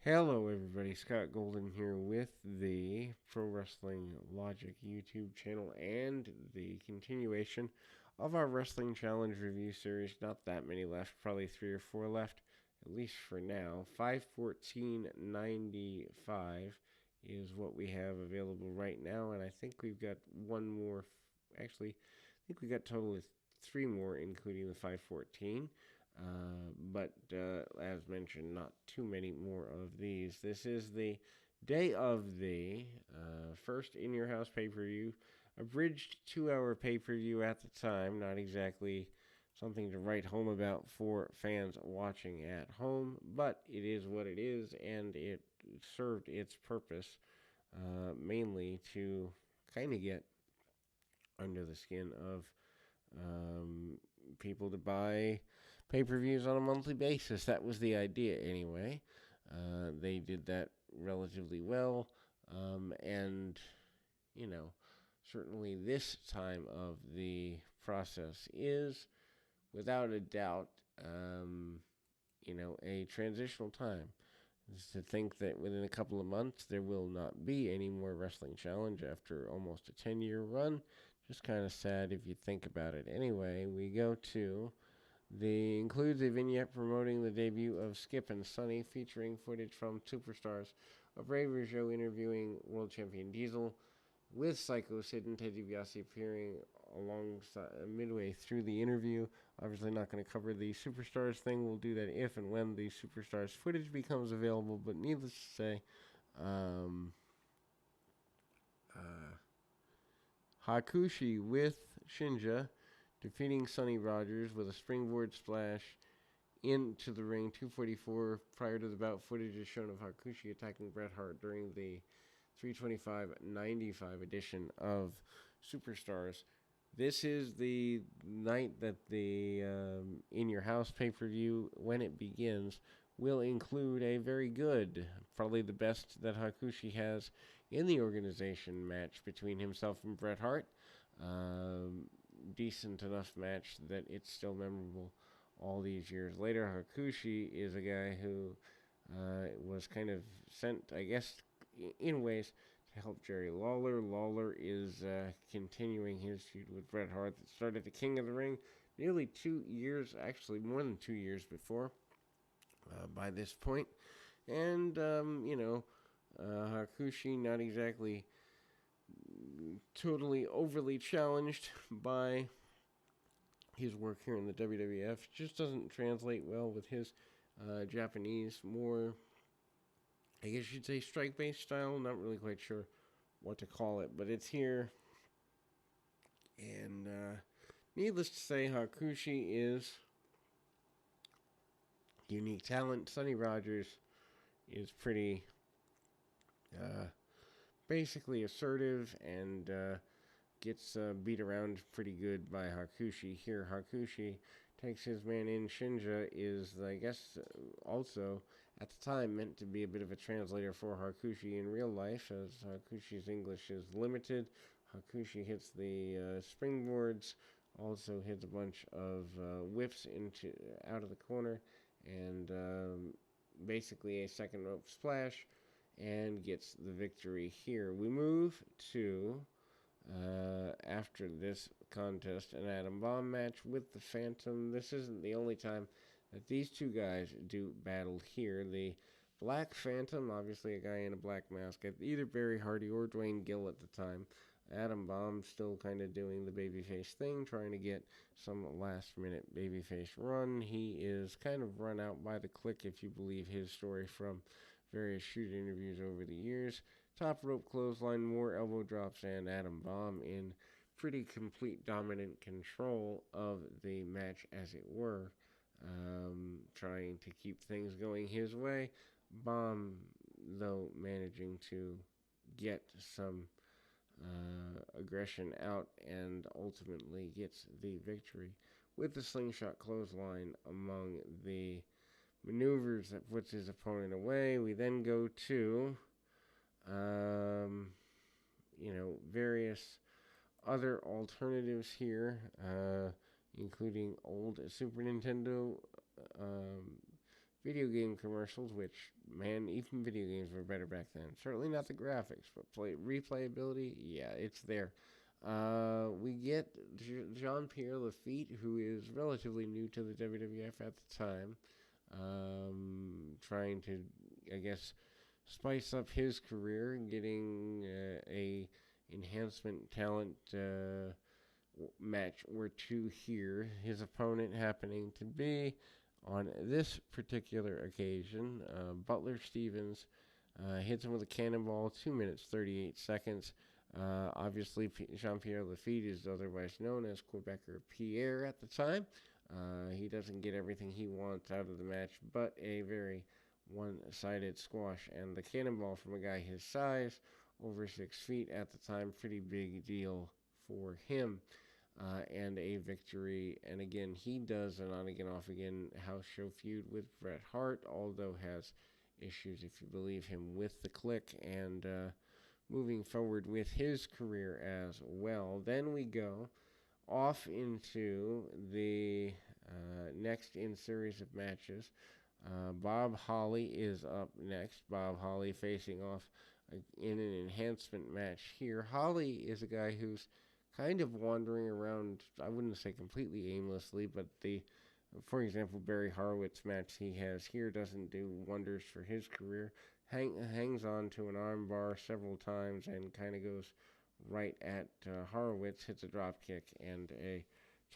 Hello, everybody. Scott Golden here with the Pro Wrestling Logic YouTube channel and the continuation of our Wrestling Challenge review series. Not that many left, probably 3 or 4 left, at least for now. 514.95 is what we have available right now, and I think we've got one more. Actually, I think we got a total of 3 more, including the 514. But as mentioned, not too many more of these. This is the day of the first In Your House pay-per-view, abridged 2-hour pay-per-view at the time. Not exactly something to write home about for fans watching at home, but it is what it is, and it served its purpose, mainly to kind of get under the skin of people to buy pay-per-views on a monthly basis. That was the idea anyway. They did that relatively well, and certainly this time of the process is without a doubt a transitional time. It's to think that within a couple of months there will not be any more Wrestling Challenge after almost a 10-year run. Just kind of sad if you think about it. Anyway, we go to includes a vignette promoting the debut of Skip and Sonny, featuring footage from Superstars of Ray Rougeau interviewing World Champion Diesel, with Psycho Sid and Ted DiBiase appearing alongside midway through the interview. Obviously not going to cover the Superstars thing. We'll do that if and when the Superstars footage becomes available, but needless to say, Hakushi with Shinja defeating Sonny Rogers with a springboard splash into the ring. 244 prior to the bout. Footage is shown of Hakushi attacking Bret Hart during the 325.95 edition of Superstars. This is the night that the In Your House pay-per-view, when it begins, will include a very good, probably the best that Hakushi has in the organization, match between himself and Bret Hart. Decent enough match that it's still memorable all these years later. Hakushi is a guy who was kind of sent, I guess, in ways to help Jerry Lawler. Lawler is continuing his feud with Bret Hart that started at King of the Ring nearly 2 years, actually more than 2 years before, by this point. And, Hakushi not exactly totally overly challenged by his work here in the WWF. Just doesn't translate well with his Japanese, more, I guess you'd say, strike-based style. Not really quite sure what to call it, but it's here. And needless to say, Hakushi is unique talent. Sonny Rogers is pretty basically assertive and gets beat around pretty good by Hakushi. Here, Hakushi takes his man in. Shinja is, I guess, also at the time meant to be a bit of a translator for Hakushi in real life, as Hakushi's English is limited. Hakushi hits the springboards, also hits a bunch of whips out of the corner, and basically a second rope splash, and gets the victory here. We move to, after this contest, an Atom Bomb match with the Phantom. This isn't the only time that these two guys do battle here. The Black Phantom, obviously a guy in a black mask, either Barry Hardy or Dwayne Gill at the time. Atom Bomb still kind of doing the babyface thing, trying to get some last-minute babyface run. He is kind of run out by the Clique, if you believe his story from various shoot interviews over the years. Top rope clothesline, more elbow drops, and Atom Bomb in pretty complete dominant control of the match, as it were, trying to keep things going his way. Bomb, though, managing to get some aggression out and ultimately gets the victory with the slingshot clothesline among the maneuvers that puts his opponent away. We then go to various other alternatives here, including old Super Nintendo video game commercials, which, man, even video games were better back then. Certainly not the graphics, but replayability, yeah, it's there. We get Jean-Pierre Lafitte, who is relatively new to the WWF at the time, trying to, I guess, spice up his career, getting a enhancement talent match or two here. His opponent happening to be, on this particular occasion, Butler Stevens. Hits him with a cannonball, 2 minutes 38 seconds. Obviously, Jean-Pierre Lafitte is otherwise known as Quebecer Pierre at the time. He doesn't get everything he wants out of the match, but a very one-sided squash. And the cannonball from a guy his size, over 6 feet at the time, pretty big deal for him. And a victory. And again, he does an on-again, off-again house show feud with Bret Hart, although has issues, if you believe him, with the Click, and moving forward with his career as well. Then we go off into the next in series of matches. Bob Holly is up next. Bob Holly facing off in an enhancement match here. Holly is a guy who's kind of wandering around, I wouldn't say completely aimlessly, but for example, Barry Horowitz match he has here doesn't do wonders for his career. Hangs on to an arm bar several times and kind of goes right at Horowitz, hits a drop kick and a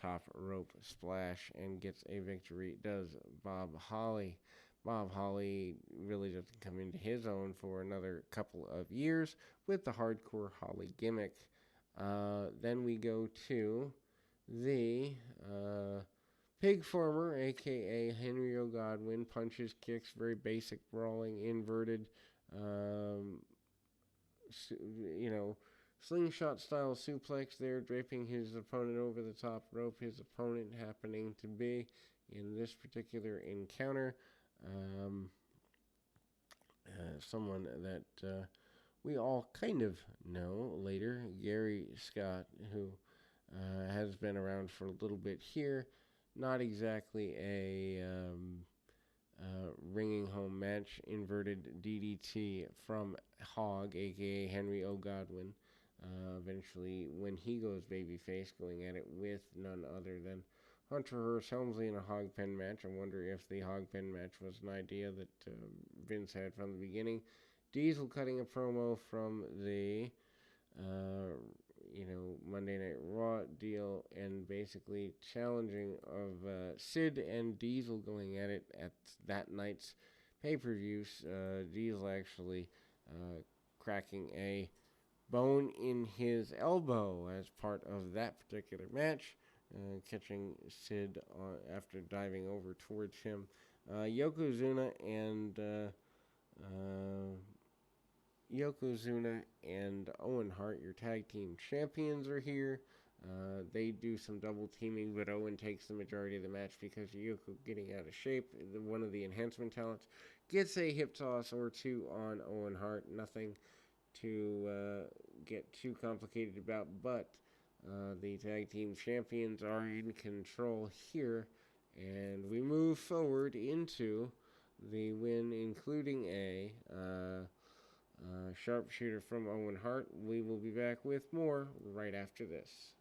top rope splash and gets a victory. Does Bob Holly. Bob Holly really doesn't come into his own for another couple of years with the Hardcore Holly gimmick. Then we go to the Pig Farmer, a.k.a. Henry O. Godwin. Punches, kicks, very basic brawling, inverted, slingshot-style suplex there, draping his opponent over the top rope. His opponent happening to be, in this particular encounter, someone that we all kind of know later, Gary Scott, who has been around for a little bit here. Not exactly a ringing home match. Inverted DDT from Hog, a.k.a. Henry O. Godwin. Eventually, when he goes babyface, going at it with none other than Hunter Hearst Helmsley in a hog pen match. I wonder if the hog pen match was an idea that Vince had from the beginning. Diesel cutting a promo from the Monday Night Raw deal and basically challenging of Sid and Diesel going at it at that night's pay-per-views. Diesel actually cracking a bone in his elbow as part of that particular match, catching Sid after diving over towards him. Yokozuna and Owen Hart, your tag team champions, are here. They do some double teaming, but Owen takes the majority of the match because Yoko getting out of shape. One of the enhancement talents gets a hip toss or two on Owen Hart. Nothing to get too complicated about, but the tag team champions are in control here, and we move forward into the win, including a sharpshooter from Owen Hart. We will be back with more right after this.